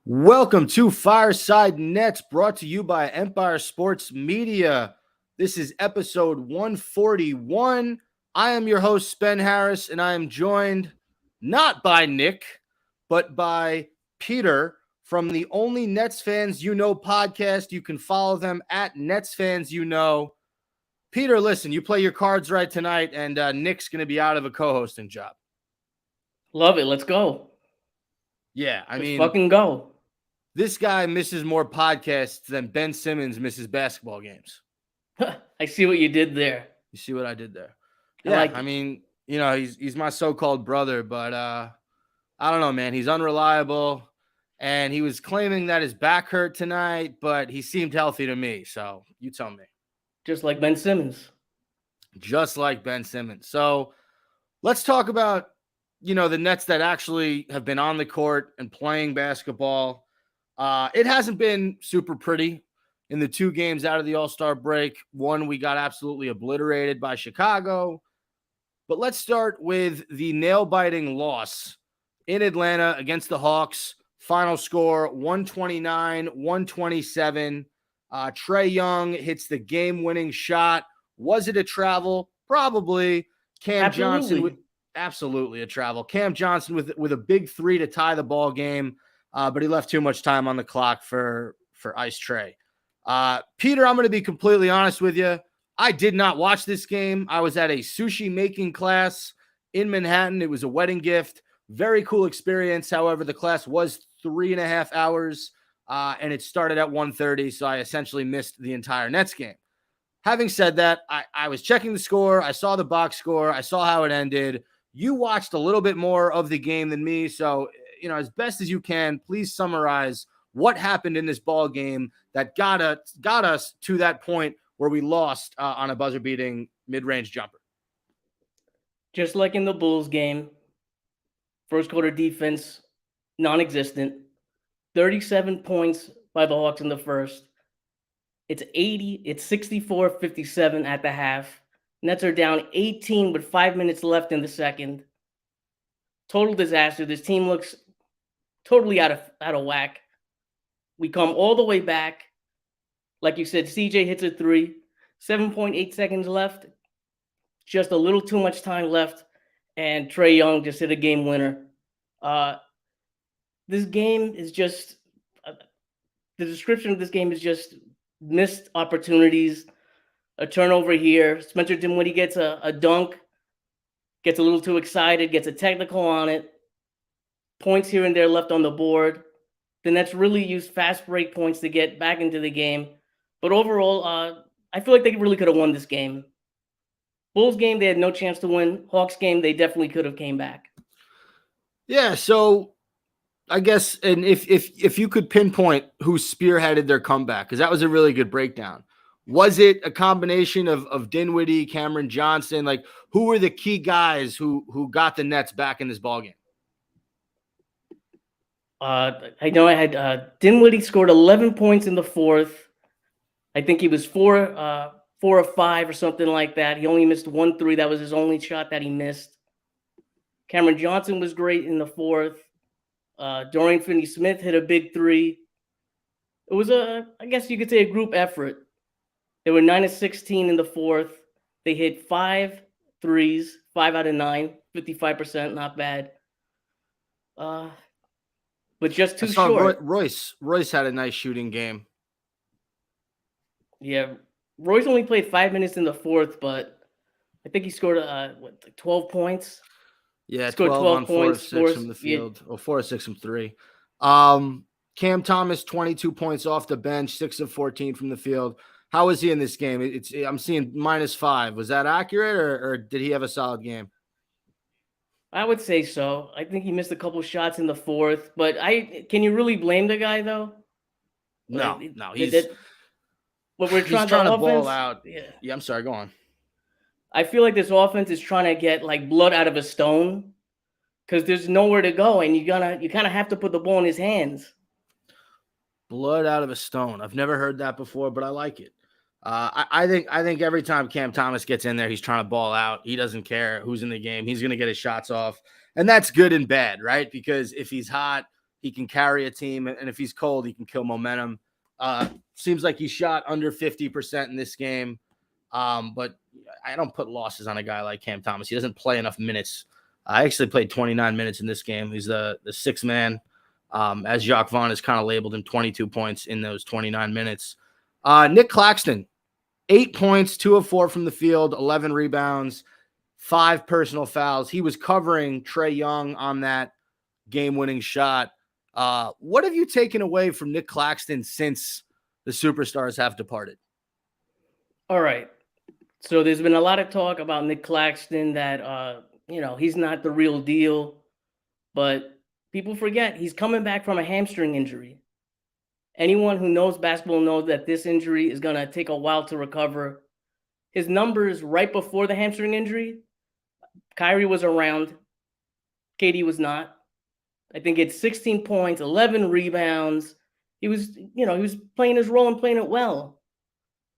Welcome to Fireside Nets, brought to you by Empire Sports Media. This is episode 141. I am your host, Ben Harris, and I am joined not by Nick, but by Peter from the Only Nets Fans You Know podcast. You can follow them at Nets Fans You Know. Peter, listen, you play your cards right tonight, and Nick's going to be out of a co-hosting job. Love it. Let's go. Yeah, I Let's mean, fucking go. This guy misses more podcasts than Ben Simmons misses basketball games. I see what you did there. You see what I did there? Yeah, I mean, you know, he's my so-called brother, but I don't know, man. He's unreliable, and he was claiming that his back hurt tonight, but he seemed healthy to me. So you tell me. Just like Ben Simmons. Just like Ben Simmons. So let's talk about, the Nets that actually have been on the court and playing basketball. It hasn't been super pretty in the two games out of the All-Star break. One, we got absolutely obliterated by Chicago. But let's start with the nail-biting loss in Atlanta against the Hawks. Final score, 129-127. Trae Young hits the game-winning shot. Was it a travel? Probably. Johnson, absolutely a travel. Cam Johnson with a big three to tie the ball game. But he left too much time on the clock for Ice Trae. Peter, I'm going to be completely honest with you. I did not watch this game. I was at a sushi making class in Manhattan. It was a wedding gift. Very cool experience. However, the class was 3.5 hours, and it started at 1:30, so I essentially missed the entire Nets game. Having said that, I was checking the score. I saw the box score. I saw how it ended. You watched a little bit more of the game than me, so as best as you can, please summarize what happened in this ball game that got us to that point where we lost on a buzzer-beating mid-range jumper. Just like in the Bulls game, first quarter defense, non-existent. 37 points by the Hawks in the first. It's 64-57 at the half. Nets are down 18 with 5 minutes left in the second. Total disaster. This team looks totally out of whack. We come all the way back. Like you said, CJ hits a three. 7.8 seconds left. Just a little too much time left. And Trae Young just hit a game winner. This game is just... the description of this game is just missed opportunities. A turnover here. Spencer Dinwiddie gets a dunk. Gets a little too excited. Gets a technical on it. Points here and there left on the board. The Nets really used fast break points to get back into the game. But overall, I feel like they really could have won this game. Bulls game, they had no chance to win. Hawks game, they definitely could have came back. Yeah, so I guess, and if you could pinpoint who spearheaded their comeback, because that was a really good breakdown. Was it a combination of Dinwiddie, Cameron Johnson? Like, who were the key guys who got the Nets back in this ballgame? I know I had Dinwiddie scored 11 points in the fourth. I think he was 4 of 5 or something like that. He only missed 1 3. That was his only shot that he missed. Cameron Johnson was great in the fourth. Dorian Finney-Smith hit a big 3. It was I guess you could say a group effort. They were 9 of 16 in the fourth. They hit 5 threes, 5 out of 9, 55%, not bad. But just too short. Royce had a nice shooting game. Yeah, Royce only played 5 minutes in the fourth, but I think he scored 12 points. Yeah, 12 on 4 of 6 from the field. Yeah. 4 of 6 from 3. Cam Thomas, 22 points off the bench, 6 of 14 from the field. How was he in this game? I'm seeing -5. Was that accurate, or did he have a solid game? I would say so. I think he missed a couple shots in the fourth, but can you really blame the guy though? No, But we're trying to ball out. Yeah, I'm sorry. Go on. I feel like this offense is trying to get like blood out of a stone because there's nowhere to go, and you kind of have to put the ball in his hands. Blood out of a stone. I've never heard that before, but I like it. I think every time Cam Thomas gets in there, he's trying to ball out. He doesn't care who's in the game. He's going to get his shots off. And that's good and bad, right? Because if he's hot, He can carry a team, and if he's cold, he can kill momentum. Seems like he shot under 50% in this game, but I don't put losses on a guy like Cam Thomas. He doesn't play enough minutes. I actually played 29 minutes in this game. He's the sixth man. As Jacques Vaughn has kind of labeled him, 22 points in those 29 minutes. Nick Claxton, 8 points, 2 of 4 from the field, 11 rebounds, 5 personal fouls. He was covering Trae Young on that game-winning shot. What have you taken away from Nick Claxton since the superstars have departed? All right. So there's been a lot of talk about Nick Claxton that, he's not the real deal, but people forget he's coming back from a hamstring injury. Anyone who knows basketball knows that this injury is going to take a while to recover. His numbers right before the hamstring injury, Kyrie was around. KD was not. I think it's 16 points, 11 rebounds. He was playing his role and playing it well.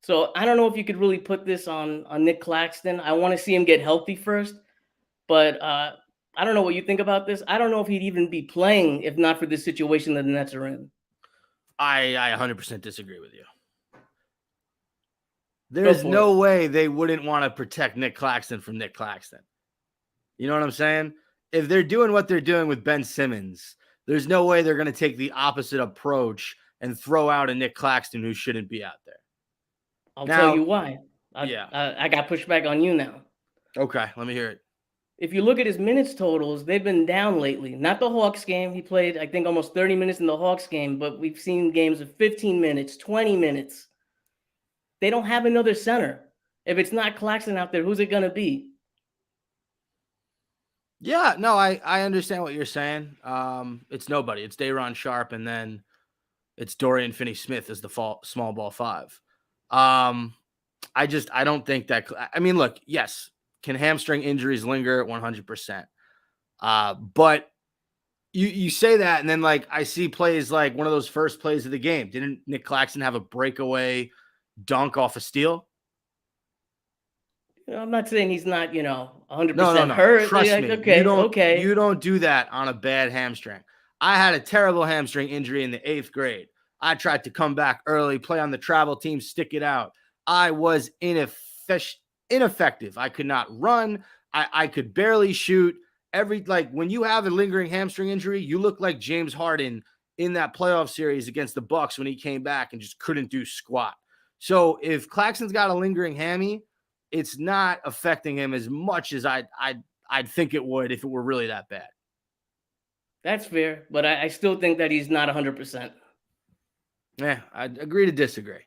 So I don't know if you could really put this on Nick Claxton. I want to see him get healthy first. But I don't know what you think about this. I don't know if he'd even be playing if not for this situation that the Nets are in. I 100% disagree with you. There's no way they wouldn't want to protect Nick Claxton from Nick Claxton. You know what I'm saying? If they're doing what they're doing with Ben Simmons, there's no way they're going to take the opposite approach and throw out a Nick Claxton who shouldn't be out there. I'll tell you why. I got pushed back on you now. Okay, let me hear it. If you look at his minutes totals, they've been down lately. Not the Hawks game. He played, I think, almost 30 minutes in the Hawks game, but we've seen games of 15 minutes, 20 minutes. They don't have another center. If it's not Claxton out there, who's it going to be? Yeah, no, I understand what you're saying. It's nobody. It's Day'Ron Sharpe, and then it's Dorian Finney-Smith as the small ball 5. I don't think that – I mean, look, yes, can hamstring injuries linger? 100%. But you say that, and then, like, I see plays like one of those first plays of the game. Didn't Nick Claxton have a breakaway dunk off a steal? I'm not saying he's not, 100% hurt. Trust me. Okay, you don't do that on a bad hamstring. I had a terrible hamstring injury in the 8th grade. I tried to come back early, play on the travel team, stick it out. I was ineffective. I could not run. I could barely shoot. When you have a lingering hamstring injury, you look like James Harden in that playoff series against the Bucks when he came back and just couldn't do squat. So if Claxton's got a lingering hammy, it's not affecting him as much as I'd think it would if it were really that bad. That's fair, but I still think that he's not 100%. Yeah, I agree to disagree.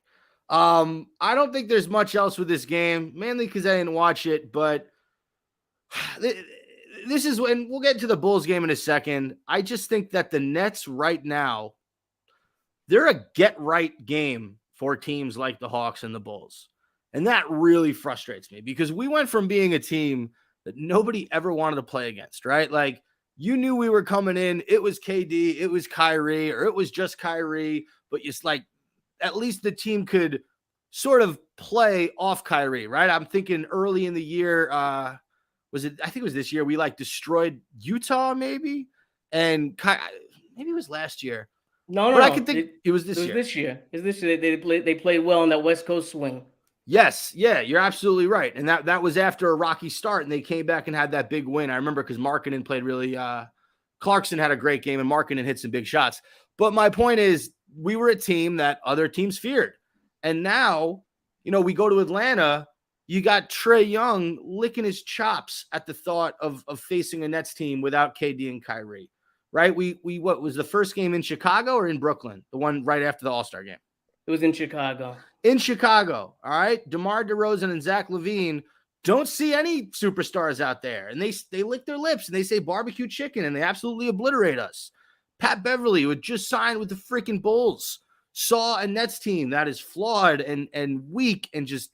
I don't think there's much else with this game, mainly because I didn't watch it, but this is when we'll get to the Bulls game in a second. I just think that the Nets right now, they're a get-right game for teams like the Hawks and the Bulls. And that really frustrates me because we went from being a team that nobody ever wanted to play against, right? Like, you knew we were coming in. It was KD, it was Kyrie, or it was just Kyrie, but it's like at least the team could sort of play off Kyrie, right? I'm thinking early in the year, I think it was this year, we destroyed Utah maybe, and maybe it was last year. No. I can think it was this year. It's this year. They played well on that West Coast swing. Yes, yeah, you're absolutely right. And that was after a rocky start, and they came back and had that big win. I remember because Markkanen played really Clarkson had a great game, and Markkanen hit some big shots. But my point is, we were a team that other teams feared. And now, we go to Atlanta, you got Trae Young licking his chops at the thought of facing a Nets team without KD and Kyrie, right? What was the first game in Chicago or in Brooklyn? The one right after the All-Star game? It was in Chicago. In Chicago, all right? DeMar DeRozan and Zach LaVine don't see any superstars out there. And they lick their lips and they say barbecue chicken, and they absolutely obliterate us. Pat Beverly, who had just signed with the freaking Bulls, saw a Nets team that is flawed and weak and just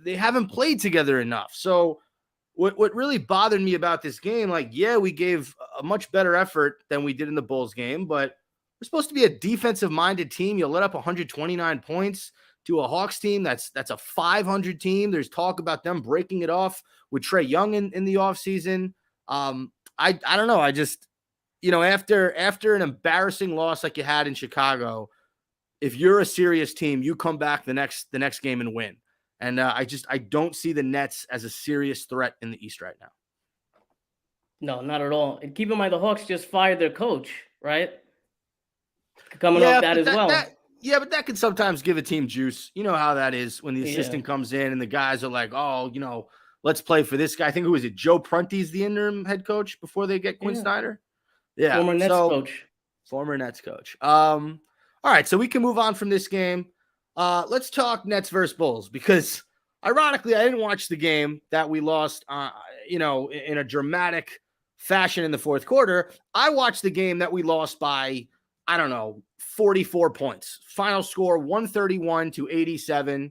they haven't played together enough. So what really bothered me about this game, we gave a much better effort than we did in the Bulls game, but we're supposed to be a defensive-minded team. You let up 129 points to a Hawks team that's a 500 team. There's talk about them breaking it off with Trae Young in the offseason. I don't know. after an embarrassing loss like you had in Chicago, if you're a serious team, you come back the next game and win. And I don't see the Nets as a serious threat in the East right now. No, not at all. And keep in mind, the Hawks just fired their coach, right? Coming off that as well. But that can sometimes give a team juice. You know how that is when the assistant comes in and the guys are like, oh, let's play for this guy. I think, who is it? Joe Prunty's the interim head coach before they get Quinn Snyder. Yeah. Former Nets coach. Former Nets coach. All right, so we can move on from this game. Let's talk Nets versus Bulls, because ironically, I didn't watch the game that we lost, in a dramatic fashion in the fourth quarter. I watched the game that we lost by, 44 points. Final score 131-87.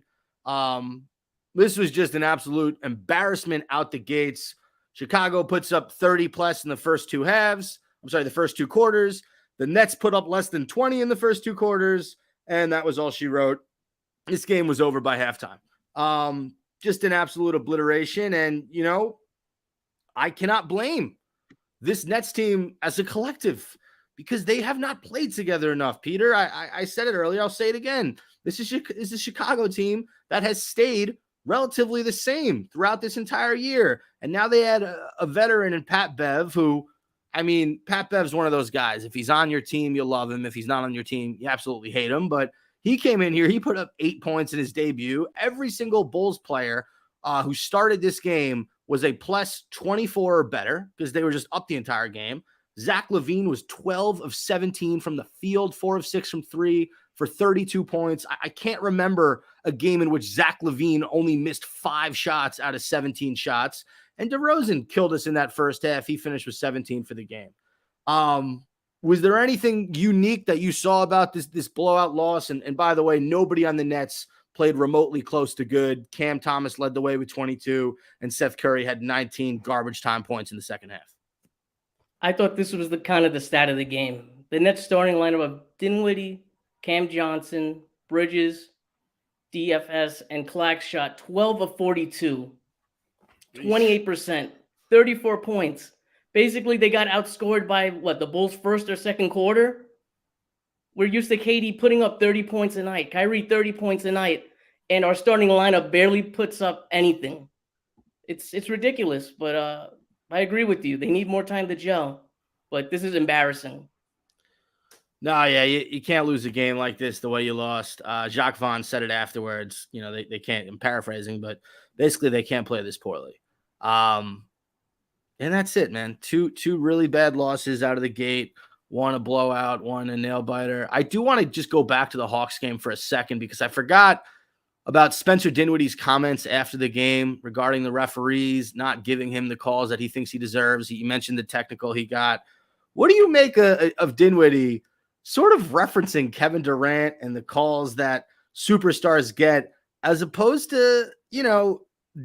This was just an absolute embarrassment out the gates. Chicago puts up 30 plus in the first two quarters. The Nets put up less than 20 in the first two quarters, and that was all she wrote. This game was over by halftime. Just an absolute obliteration, and, I cannot blame this Nets team as a collective, because they have not played together enough, Peter. I said it earlier. I'll say it again. This is a Chicago team that has stayed relatively the same throughout this entire year. And now they had a veteran in Pat Bev, who, Pat Bev's one of those guys. If he's on your team, you'll love him. If he's not on your team, you absolutely hate him. But he came in here. He put up 8 points in his debut. Every single Bulls player who started this game was a plus 24 or better, because they were just up the entire game. Zach LaVine was 12 of 17 from the field, 4 of 6 from three for 32 points. I can't remember a game in which Zach LaVine only missed 5 shots out of 17 shots. And DeRozan killed us in that first half. He finished with 17 for the game. Was there anything unique that you saw about this blowout loss? And by the way, nobody on the Nets played remotely close to good. Cam Thomas led the way with 22, and Seth Curry had 19 garbage time points in the second half. I thought this was the stat of the game. The Nets starting lineup of Dinwiddie, Cam Johnson, Bridges, DFS, and Clax shot 12 of 42, 28%, 34 points. Basically, they got outscored by the Bulls' first or second quarter? We're used to KD putting up 30 points a night, Kyrie 30 points a night, and our starting lineup barely puts up anything. It's ridiculous, but I agree with you. They need more time to gel, but this is embarrassing. No, yeah, you can't lose a game like this the way you lost. Jacques Vaughn said it afterwards. They can't, I'm paraphrasing, but basically they can't play this poorly. And that's it, man. Two really bad losses out of the gate. One a blowout, one a nail biter. I do want to just go back to the Hawks game for a second, because I forgot about Spencer Dinwiddie's comments after the game regarding the referees not giving him the calls that he thinks he deserves. He mentioned the technical he got. What do you make of Dinwiddie sort of referencing Kevin Durant and the calls that superstars get, as opposed to,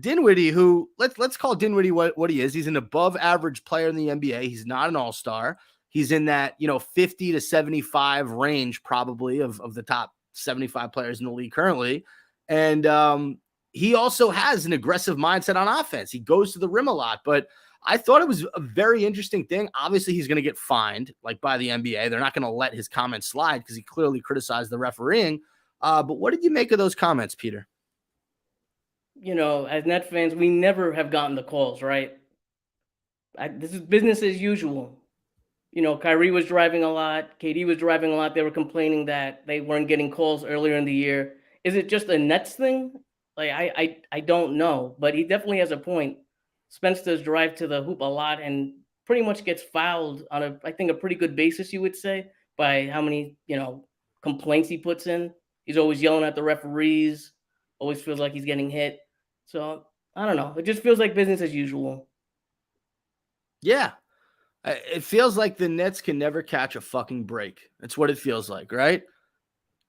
Dinwiddie, who let's call Dinwiddie what he is. He's an above average player in the NBA. He's not an all-star. He's in that, 50 to 75 range, probably of the top 75 players in the league currently. And he also has an aggressive mindset on offense. He goes to the rim a lot, but I thought it was a very interesting thing. Obviously, he's going to get fined by the NBA. They're not going to let his comments slide because he clearly criticized the refereeing. But what did you make of those comments, Peter? As Net fans, we never have gotten the calls, right? This is business as usual. Kyrie was driving a lot. KD was driving a lot. They were complaining that they weren't getting calls earlier in the year. Is it just a Nets thing? I don't know, but he definitely has a point. Spence does drive to the hoop a lot and pretty much gets fouled on I think a pretty good basis, you would say, by how many, complaints he puts in. He's always yelling at the referees, always feels like he's getting hit. So I don't know. It just feels like business as usual. Yeah. It feels like the Nets can never catch a fucking break. That's what it feels like, right?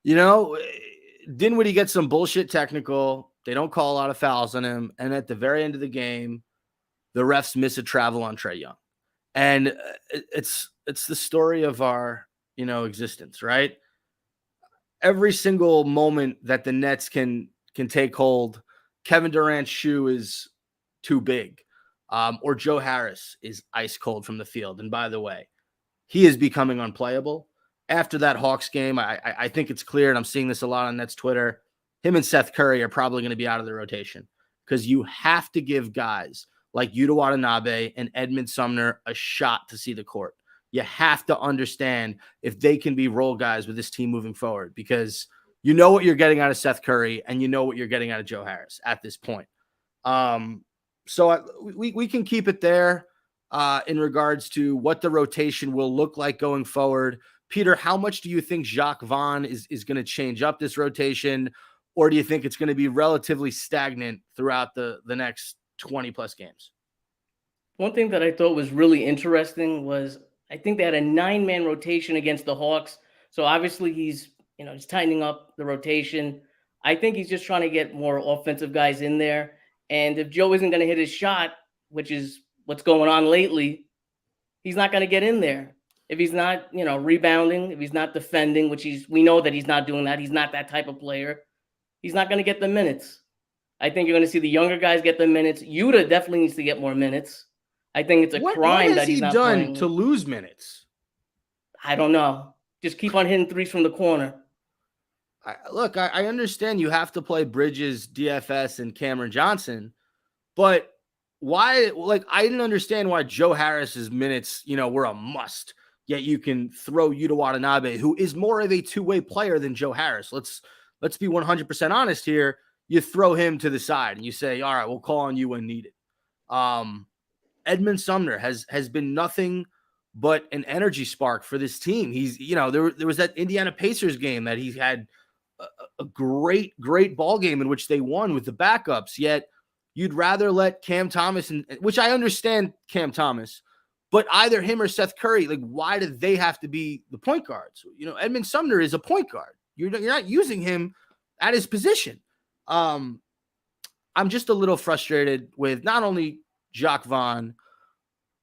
Dinwiddie gets some bullshit technical. They don't call a lot of fouls on him. And at the very end of the game, the refs miss a travel on Trae Young. And it's the story of our, existence, right? Every single moment that the Nets can take hold, Kevin Durant's shoe is too big. Or Joe Harris is ice cold from the field. And by the way, he is becoming unplayable. After that Hawks game, I think it's clear, and I'm seeing this a lot on Nets Twitter, him and Seth Curry are probably going to be out of the rotation because you have to give guys like Yuta Watanabe and Edmund Sumner a shot to see the court. You have to understand if they can be role guys with this team moving forward, because you know what you're getting out of Seth Curry and you know what you're getting out of Joe Harris at this point. So we can keep it there in regards to what the rotation will look like going forward. Peter, how much do you think Jacques Vaughn is going to change up this rotation, or do you think it's going to be relatively stagnant throughout the next 20 plus games? One thing that I thought was really interesting was I think they had a 9-man rotation against the Hawks. So obviously he's tightening up the rotation. I think he's just trying to get more offensive guys in there. And if Joe isn't going to hit his shot, which is what's going on lately, he's not going to get in there. If he's not, rebounding, if he's not defending, which we know that he's not doing that. He's not that type of player. He's not going to get the minutes. I think you're going to see the younger guys get the minutes. Yuta definitely needs to get more minutes. I think it's a crime that he's not playing. What has he done to lose minutes? I don't know. Just keep on hitting threes from the corner. I understand you have to play Bridges, DFS, and Cameron Johnson, but why? Like, I didn't understand why Joe Harris's minutes, were a must. Yet you can throw Yuta Watanabe, who is more of a two-way player than Joe Harris. Let's be 100% honest here. You throw him to the side and you say, all right, we'll call on you when needed. Edmund Sumner has been nothing but an energy spark for this team. He's, there was that Indiana Pacers game that he had a great ball game in which they won with the backups. Yet you'd rather let Cam Thomas, which I understand Cam Thomas, but either him or Seth Curry, like, why do they have to be the point guards? Edmund Sumner is a point guard. You're not using him at his position. I'm just a little frustrated with not only Jacques Vaughn,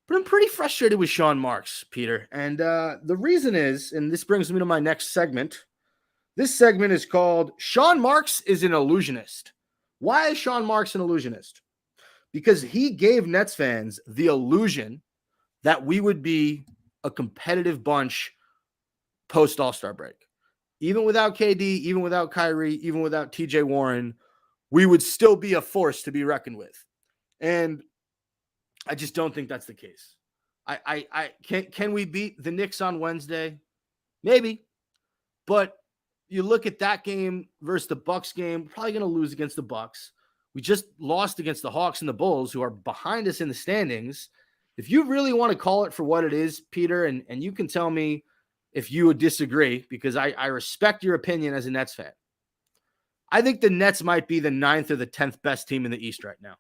but I'm pretty frustrated with Sean Marks, Peter. And the reason is, and this brings me to my next segment. This segment is called Sean Marks is an Illusionist. Why is Sean Marks an illusionist? Because he gave Nets fans the illusion that we would be a competitive bunch post All-Star break. Even without KD, even without Kyrie, even without TJ Warren, we would still be a force to be reckoned with. And I just don't think that's the case. Can we beat the Knicks on Wednesday? Maybe. But you look at that game versus the Bucks game, we're probably going to lose against the Bucks. We just lost against the Hawks and the Bulls, who are behind us in the standings. If you really want to call it for what it is, Peter, and you can tell me if you would disagree, because I respect your opinion as a Nets fan. I think the Nets might be the 9th or the 10th best team in the East right now.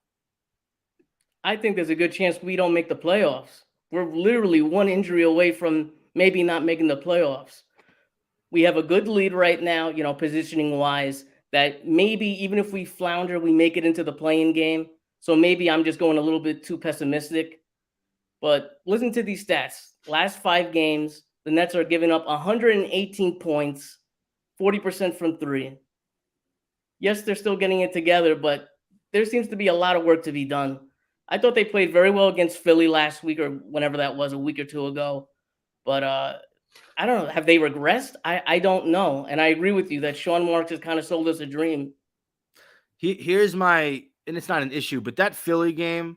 I think there's a good chance we don't make the playoffs. We're literally one injury away from maybe not making the playoffs. We have a good lead right now, positioning wise, that maybe even if we flounder, we make it into the play-in game. So maybe I'm just going a little bit too pessimistic. But listen to these stats. Last 5 games, the Nets are giving up 118 points, 40% from 3. Yes, they're still getting it together, but there seems to be a lot of work to be done. I thought they played very well against Philly last week, or whenever that was, a week or two ago. But I don't know. Have they regressed? I don't know. And I agree with you that Sean Marks has kind of sold us a dream. Here's my, and it's not an issue, but that Philly game,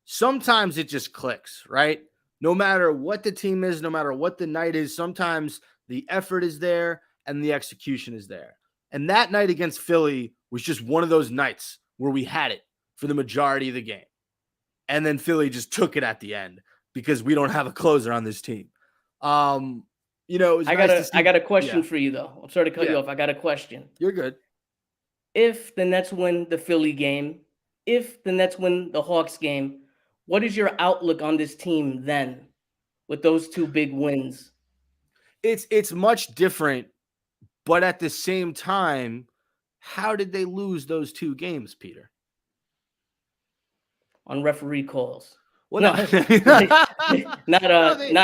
sometimes it just clicks, right? No matter what the team is, no matter what the night is, sometimes the effort is there and the execution is there. And that night against Philly was just one of those nights where we had it for the majority of the game. And then Philly just took it at the end because we don't have a closer on this team. I got a question for you, though. I'm sorry to cut you off. I got a question. You're good. If the Nets win the Philly game, if the Nets win the Hawks game, what is your outlook on this team then with those 2 big wins? It's much different, but at the same time, how did they lose those 2 games, Peter? On referee calls. Well, not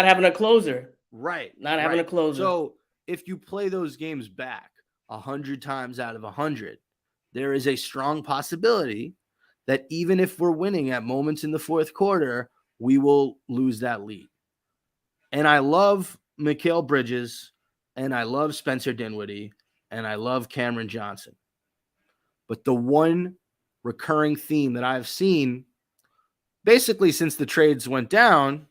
having a closer. Right. Not having a closer. So if you play those games back 100 times out of 100, there is a strong possibility that even if we're winning at moments in the fourth quarter, we will lose that lead. And I love Mikal Bridges, and I love Spencer Dinwiddie, and I love Cameron Johnson. But the one recurring theme that I've seen basically since the trades went down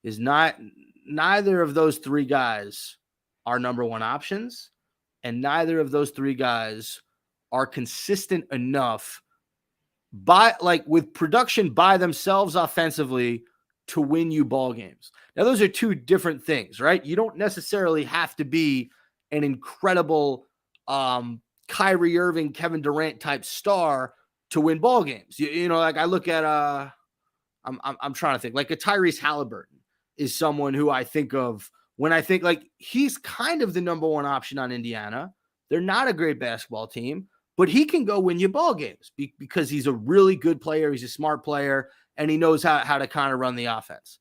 is neither of those three guys are number one options, and neither of those three guys are consistent enough with production by themselves offensively to win you ball games. Now, those are two different things, right? You don't necessarily have to be an incredible Kyrie Irving, Kevin Durant type star to win ball games. You know, like I look at I'm trying to think, like a Tyrese Halliburton is someone who I think of when I think like he's kind of the number one option on Indiana. They're not a great basketball team, but he can go win you ball games because he's a really good player. He's a smart player, and he knows how to kind of run the offense.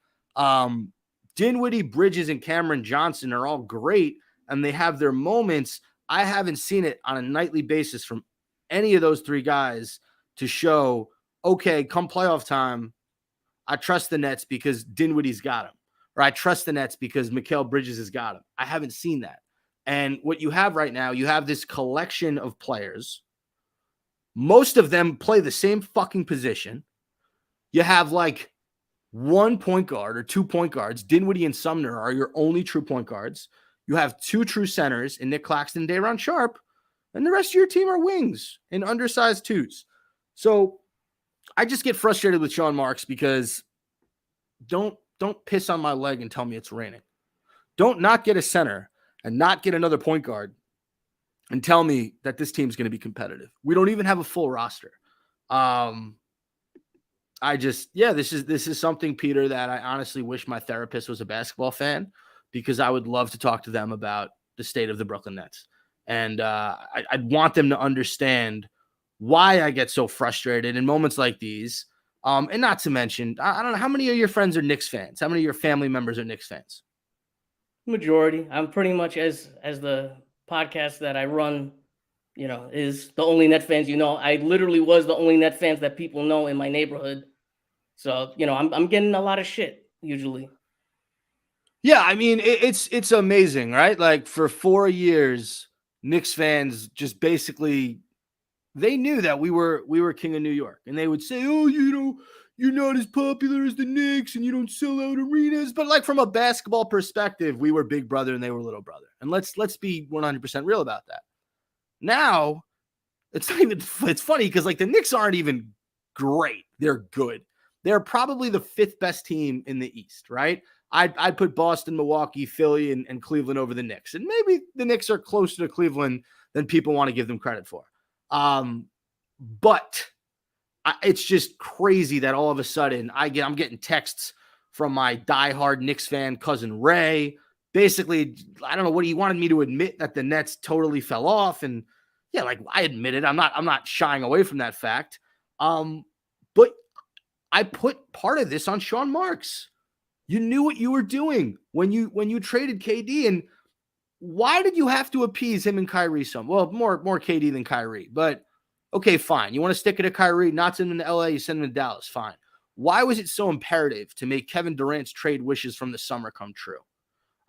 Dinwiddie, Bridges, and Cameron Johnson are all great, and they have their moments. I haven't seen it on a nightly basis from any of those three guys to show, okay, come playoff time, I trust the Nets because Dinwiddie's got him, or I trust the Nets because Mikal Bridges has got him. I haven't seen that. And what you have right now, you have this collection of players. Most of them play the same fucking position. You have like one point guard or 2 point guards. Dinwiddie and Sumner are your only true point guards. You have 2 true centers in Nick Claxton and Day'Ron Sharpe, and the rest of your team are wings and undersized twos. So I just get frustrated with Sean Marks because don't piss on my leg and tell me it's raining. Don't not get a center and not get another point guard and tell me that this team's going to be competitive. We don't even have a full roster. This is something, Peter, that I honestly wish my therapist was a basketball fan, because I would love to talk to them about the state of the Brooklyn Nets. And I'd want them to understand why I get so frustrated in moments like these. And not to mention, I don't know, how many of your friends are Knicks fans? How many of your family members are Knicks fans? Majority. I'm pretty much, as the podcast that I run, is the only Net fans. I literally was the only Net fans that people know in my neighborhood. So, I'm getting a lot of shit usually. Yeah, I mean, it's amazing, right? Like for 4 years, Knicks fans just basically, they knew that we were king of New York, and they would say, "Oh, you're not as popular as the Knicks, and you don't sell out arenas." But like from a basketball perspective, we were big brother and they were little brother. And let's be 100% real about that. Now, it's funny because like the Knicks aren't even great. They're good. They're probably the 5th best team in the East, right? I'd put Boston, Milwaukee, Philly, and Cleveland over the Knicks. And maybe the Knicks are closer to Cleveland than people want to give them credit for. But it's just crazy that all of a sudden I'm getting texts from my diehard Knicks fan cousin Ray. Basically, I don't know what he wanted me to admit, that the Nets totally fell off. And yeah, like I admit it. I'm not shying away from that fact. But I put part of this on Sean Marks. You knew what you were doing when you traded KD, and why did you have to appease him and Kyrie some? Well, more KD than Kyrie, but okay, fine. You want to stick it to Kyrie, not send him to LA, you send him to Dallas, fine. Why was it so imperative to make Kevin Durant's trade wishes from the summer come true?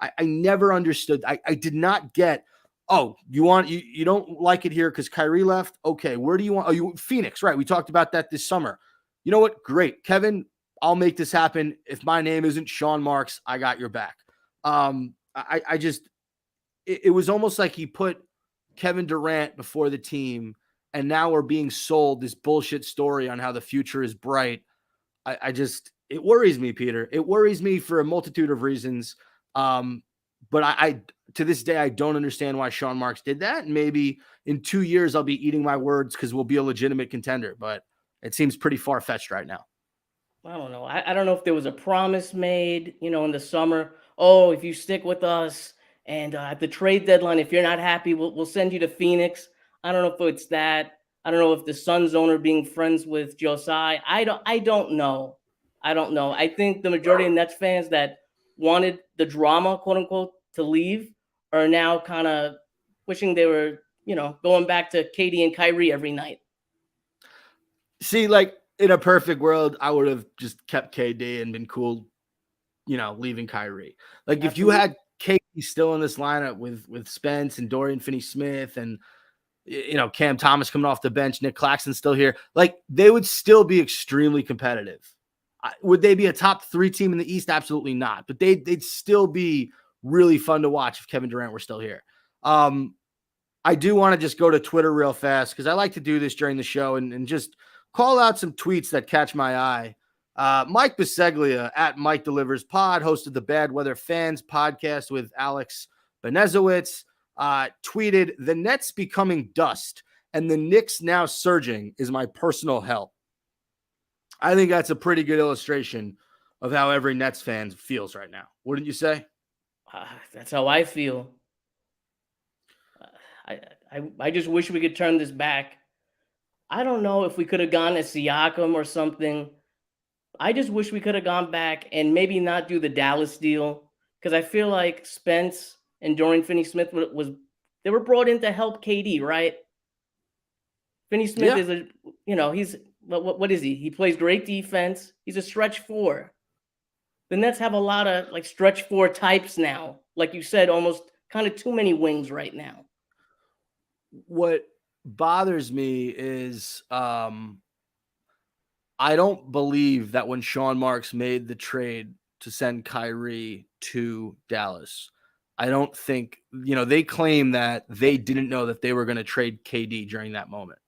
I never understood. I did not get, oh, you don't like it here because Kyrie left? Okay, where do you want? Oh, you Phoenix, right? We talked about that this summer. You know what? Great. Kevin, I'll make this happen. If my name isn't Sean Marks, I got your back. It was almost like he put Kevin Durant before the team, and now we're being sold this bullshit story on how the future is bright. It worries me, Peter. It worries me for a multitude of reasons. But I to this day, I don't understand why Sean Marks did that. And maybe in 2 years, I'll be eating my words because we'll be a legitimate contender. But it seems pretty far-fetched right now. I don't know. I don't know if there was a promise made, in the summer. Oh, if you stick with us and at the trade deadline, if you're not happy, we'll send you to Phoenix. I don't know if it's that. I don't know if the Suns owner being friends with Josiah. I don't know. I think the majority of Nets fans that wanted the drama, quote unquote, to leave are now kind of wishing they were, going back to KD and Kyrie every night. See, like in a perfect world, I would have just kept KD and been cool leaving Kyrie. Like Absolutely. if you had KD still in this lineup with Spence and Dorian Finney-Smith and Cam Thomas coming off the bench, Nick Claxton still here, like they would still be extremely competitive. Would they be a top 3 team in the East? Absolutely not. But they'd still be really fun to watch if Kevin Durant were still here. I do want to just go to Twitter real fast because I like to do this during the show and just call out some tweets that catch my eye. Mike Biseglia at Mike Delivers Pod hosted the Bad Weather Fans podcast with Alex Benezowitz. Tweeted, the Nets becoming dust and the Knicks now surging is my personal hell. I think that's a pretty good illustration of how every Nets fan feels right now. Wouldn't you say? That's how I feel. I just wish we could turn this back. I don't know if we could have gone as Siakam or something. I just wish we could have gone back and maybe not do the Dallas deal because I feel like Spence and Dorian Finney-Smith they were brought in to help KD, right? Finney-Smith is he's what is he? He plays great defense. He's a stretch 4. The Nets have a lot of like stretch 4 types now. Like you said, almost kind of too many wings right now. What bothers me is I don't believe that when Sean Marks made the trade to send Kyrie to Dallas, I don't think, they claim that they didn't know that they were going to trade KD during that moment.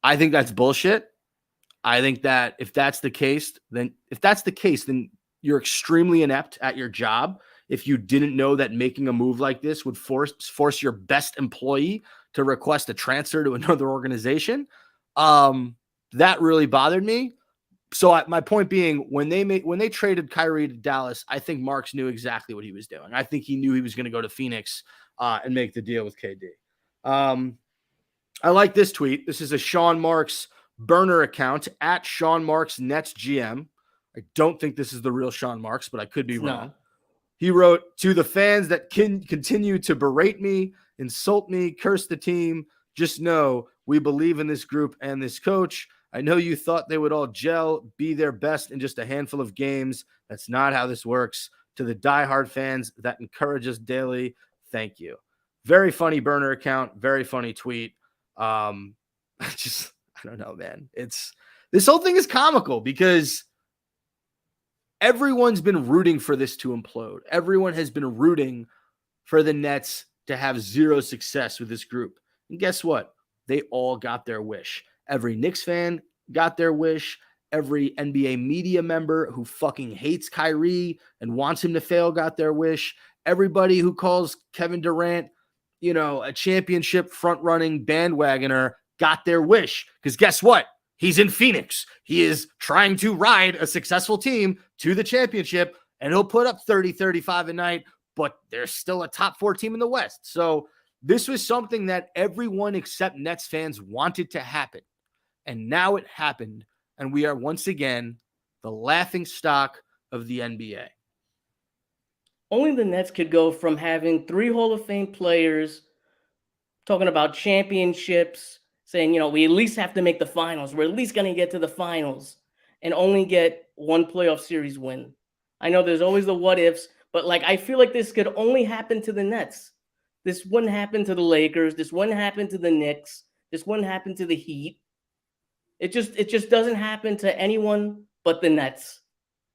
I think that's bullshit. I think that if that's the case, then you're extremely inept at your job. If you didn't know that making a move like this would force your best employee to request a transfer to another organization, that really bothered me. So my point being, when they traded Kyrie to Dallas, I think Marks knew exactly what he was doing. I think he knew he was going to go to Phoenix and make the deal with KD. I like this tweet. This is a Sean Marks burner account at Sean Marks Nets GM. I don't think this is the real Sean Marks, but I could be wrong. He wrote, to the fans that can continue to berate me, insult me, curse the team, just know we believe in this group and this coach. I know you thought they would all gel, be their best in just a handful of games. That's not how this works. To the diehard fans that encourage us daily, thank you. Very funny burner account, very funny tweet. I don't know, man. This whole thing is comical because everyone's been rooting for this to implode. Everyone has been rooting for the Nets to have zero success with this group. And guess what? They all got their wish. Every Knicks fan got their wish. Every NBA media member who fucking hates Kyrie and wants him to fail got their wish. Everybody who calls Kevin Durant, a championship front-running bandwagoner got their wish. Because guess what? He's in Phoenix. He is trying to ride a successful team to the championship, and he'll put up 30, 35 a night, but there's still a top 4 team in the West. So this was something that everyone except Nets fans wanted to happen. And now it happened, and we are once again the laughing stock of the NBA. Only the Nets could go from having 3 Hall of Fame players talking about championships, saying, we at least have to make the finals. We're at least going to get to the finals and only get 1 playoff series win. I know there's always the what ifs, but I feel like this could only happen to the Nets. This wouldn't happen to the Lakers. This wouldn't happen to the Knicks. This wouldn't happen to the Heat. It just doesn't happen to anyone but the Nets.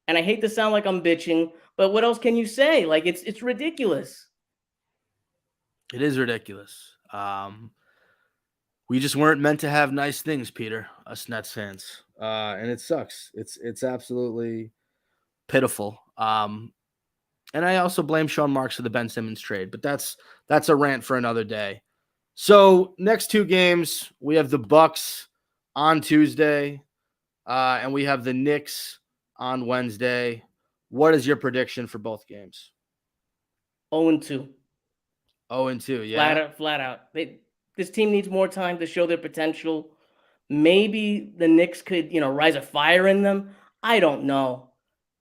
And I hate to sound like I'm bitching, but what else can you say? It's ridiculous. It is ridiculous. We just weren't meant to have nice things, Peter, us Nets fans. And it sucks. It's absolutely pitiful. And I also blame Sean Marks for the Ben Simmons trade, but that's a rant for another day. So next 2 games, we have the Bucks on Tuesday, and we have the Knicks on Wednesday. What is your prediction for both games? 0-2. 0-2, yeah. Flat out. This team needs more time to show their potential. Maybe the Knicks could, rise a fire in them. I don't know.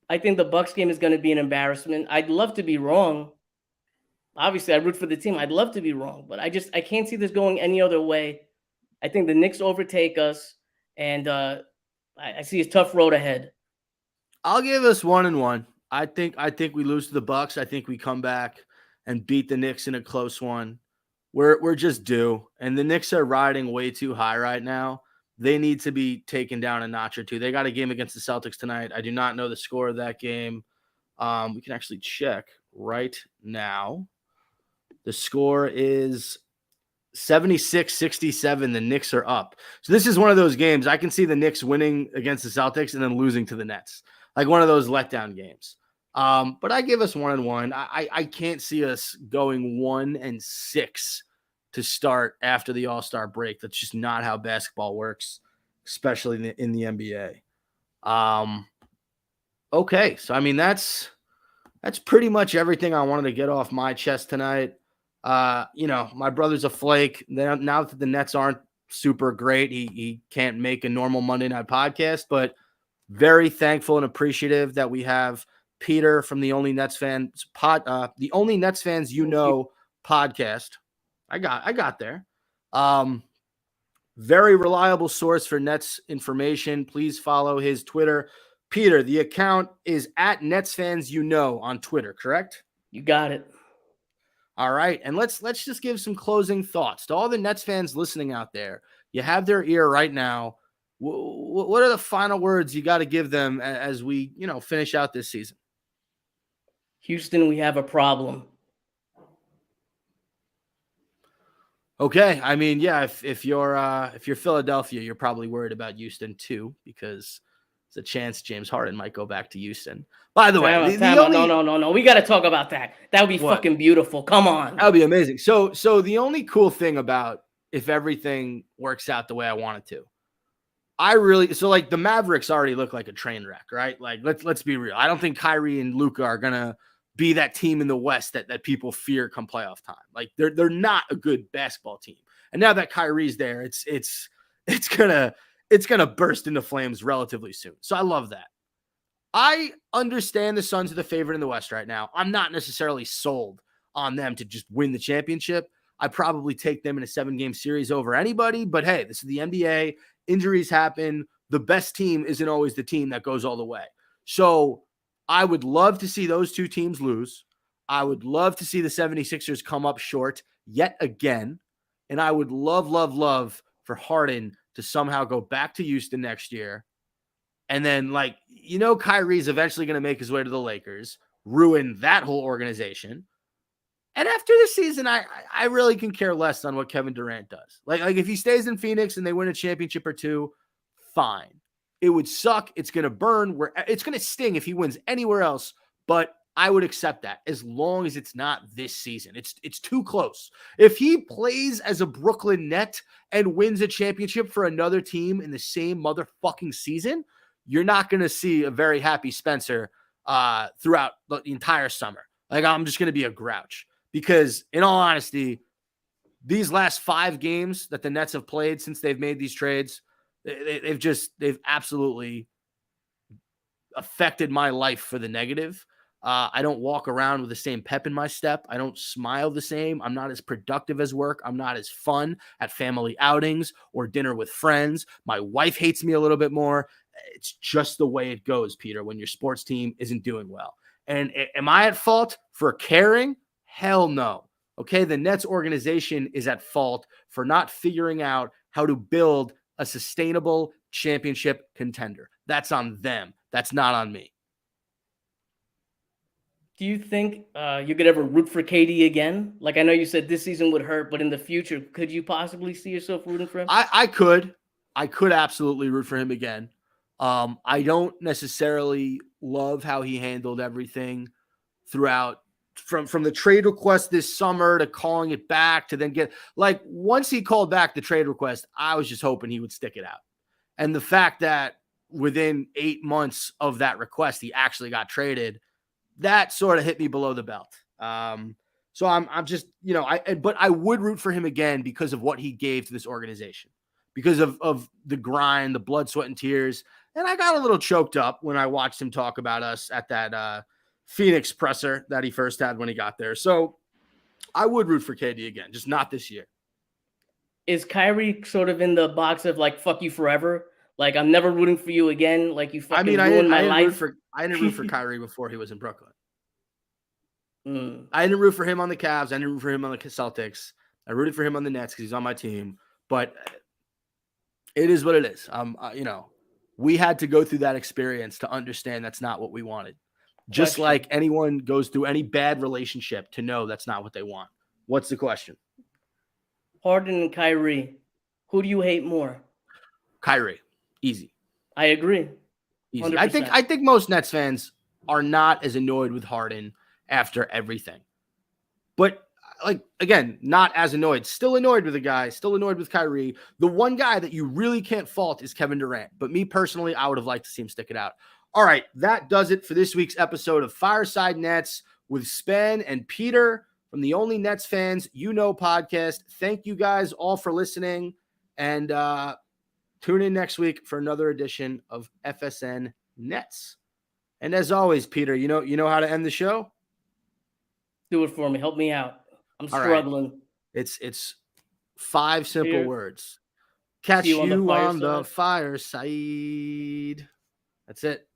I think the Bucks game is going to be an embarrassment. I'd love to be wrong. Obviously, I root for the team. I'd love to be wrong, but I can't see this going any other way. I think the Knicks overtake us, and I see a tough road ahead. I'll give us 1-1. I think we lose to the Bucks. I think we come back and beat the Knicks in a close one. We're just due, and the Knicks are riding way too high right now. They need to be taken down a notch or two. They got a game against the Celtics tonight. I do not know the score of that game. We can actually check right now. The score is 76-67. The Knicks are up. So this is one of those games I can see the Knicks winning against the Celtics and then losing to the Nets. Like one of those letdown games. But I give us 1-1. I can't see us going 1-6 to start after the All-Star break. That's just not how basketball works, especially in the NBA. Okay, so I mean that's pretty much everything I wanted to get off my chest tonight. My brother's a flake. Now that the Nets aren't super great, he can't make a normal Monday night podcast, but very thankful and appreciative that we have Peter from the Only Nets Fans the Only Nets Fans podcast. I got there. Very reliable source for Nets information. Please follow his Twitter. Peter, the account is at Nets Fans on Twitter, correct? You got it. All right, and let's just give some closing thoughts to all the Nets fans listening out there. You have their ear right now. What are the final words you got to give them as we, finish out this season? Houston, we have a problem. Okay, I mean, yeah, if you're Philadelphia, you're probably worried about Houston too, because there's a chance James Harden might go back to Houston. By the way, no. We got to talk about that. That would be fucking beautiful. Come on. That would be amazing. So the only cool thing about if everything works out the way I want it to, like the Mavericks already look like a train wreck, right? Like let's be real. I don't think Kyrie and Luka are gonna be that team in the West that people fear come playoff time. Like they're not a good basketball team. And now that Kyrie's there, it's gonna burst into flames relatively soon. So I love that. I understand the Suns are the favorite in the West right now. I'm not necessarily sold on them to just win the championship. I probably take them in a 7-game series over anybody, but hey, this is the NBA. Injuries happen. The best team isn't always the team that goes all the way. So I would love to see those two teams lose. I would love to see the 76ers come up short yet again. And I would love for Harden to somehow go back to Houston next year. And then, Kyrie's eventually going to make his way to the Lakers, ruin that whole organization. And after the season, I really can care less on what Kevin Durant does. Like if he stays in Phoenix and they win a championship or two, fine. It would suck. It's going to burn. It's going to sting if he wins anywhere else. But I would accept that as long as it's not this season. It's too close. If he plays as a Brooklyn Net and wins a championship for another team in the same motherfucking season, you're not going to see a very happy Spencer throughout the entire summer. Like I'm just going to be a grouch. Because in all honesty, these last 5 games that the Nets have played since they've made these trades, they've absolutely affected my life for the negative. I don't walk around with the same pep in my step. I don't smile the same. I'm not as productive as work. I'm not as fun at family outings or dinner with friends. My wife hates me a little bit more. It's just the way it goes, Peter, when your sports team isn't doing well. And am I at fault for caring? Hell no. Okay, the Nets organization is at fault for not figuring out how to build a sustainable championship contender. That's on them. That's not on me. Do you think you could ever root for KD again? Like I know you said this season would hurt, but in the future, could you possibly see yourself rooting for him? I could absolutely root for him again. I don't necessarily love how he handled everything throughout from the trade request this summer to calling it back to then once he called back the trade request, I was just hoping he would stick it out. And the fact that within 8 months of that request, he actually got traded, that sort of hit me below the belt. So I'm just, but I would root for him again because of what he gave to this organization, because of the grind, the blood, sweat, and tears. And I got a little choked up when I watched him talk about us at that Phoenix presser that he first had when he got there. So I would root for KD again, just not this year. Is Kyrie sort of in the box of fuck you forever? Like, I'm never rooting for you again. Like, you fucking ruined my life. I didn't root for Kyrie before he was in Brooklyn. Mm. I didn't root for him on the Cavs. I didn't root for him on the Celtics. I rooted for him on the Nets because he's on my team. But it is what it is. We had to go through that experience to understand that's not what we wanted. Just like anyone goes through any bad relationship to know that's not what they want. What's the question? Harden and Kyrie. Who do you hate more? Kyrie. Easy. I agree. 100%. Easy. I think most Nets fans are not as annoyed with Harden after everything. But like, again, not as annoyed. Still annoyed with the guy. Still annoyed with Kyrie. The one guy that you really can't fault is Kevin Durant. But me personally, I would have liked to see him stick it out. All right, that does it for this week's episode of Fireside Nets with Spen and Peter from the Only Nets Fans You Know podcast. Thank you guys all for listening. And tune in next week for another edition of FSN Nets. And as always, Peter, you know how to end the show? Do it for me. Help me out. I'm struggling. Right. It's 5 simple words. Catch you on the fireside. That's it.